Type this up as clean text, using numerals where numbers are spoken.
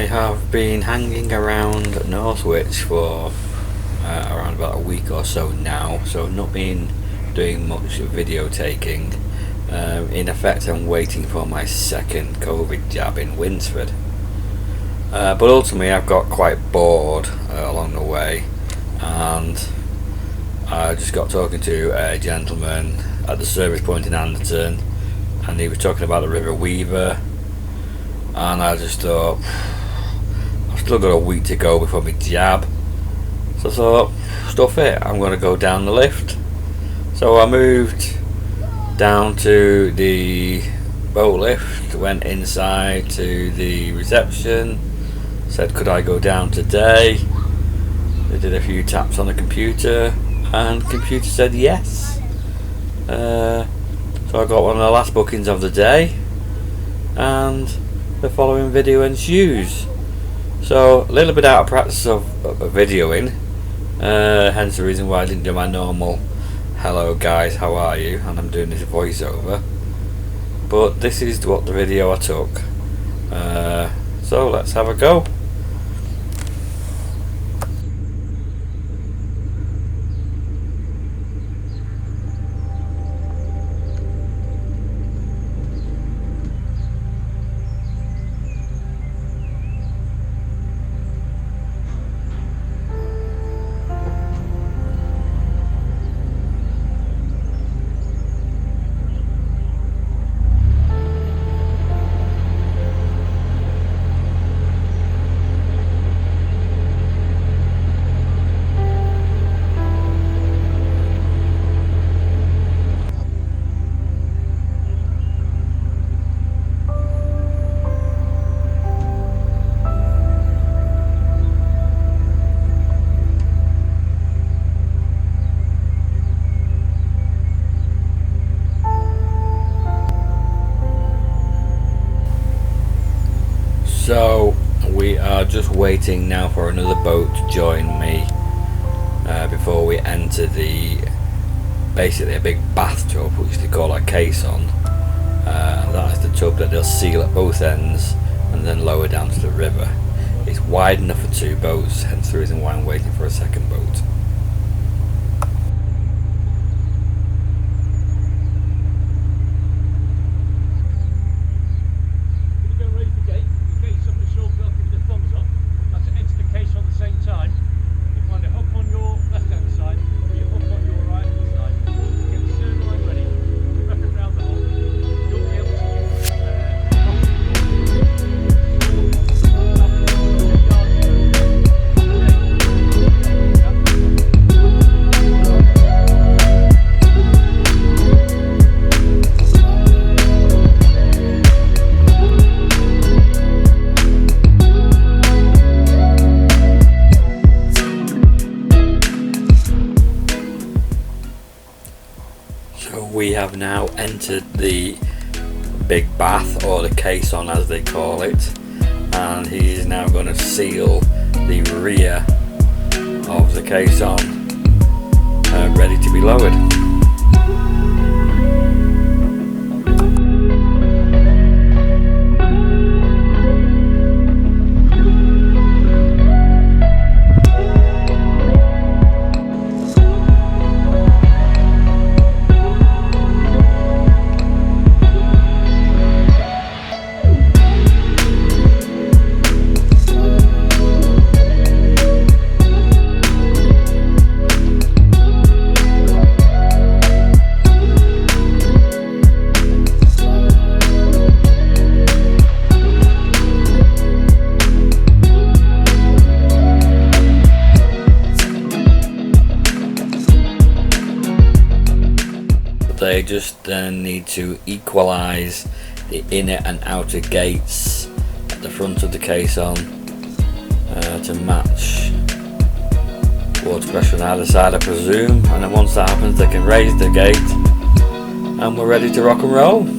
have been hanging around Northwich for around about a week or so now, so I've not been doing much video taking. In effect, I'm waiting for my second COVID jab in Winsford, but ultimately I've got quite bored along the way, and I just got talking to a gentleman at the service point in Anderton, and he was talking about the River Weaver, and I just thought, I've still got a week to go before my jab, so I thought, stuff it, I'm going to go down the lift. So I moved down to the boat lift, went inside to the reception, said could I go down today. They did a few taps on the computer, and the computer said yes. So I got one of the last bookings of the day, and the following video ensues. So a little bit out of practice of videoing, hence the reason why I didn't do my normal hello guys, how are you, and I'm doing this voiceover. But this is what the video I took, so let's have a go. So we are just waiting now for another boat to join me before we enter the basically a big bathtub, which they call a caisson. That is the tub that they'll seal at both ends and then lower down to the river. It's wide enough for two boats, hence the reason why I'm waiting for a second boat. We have now entered the big bath, or the caisson as they call it, and he is now going to seal the rear of the caisson, ready to be lowered. They just need to equalise the inner and outer gates at the front of the caisson to match water pressure on either side, I presume, and then once that happens they can raise the gate and we're ready to rock and roll.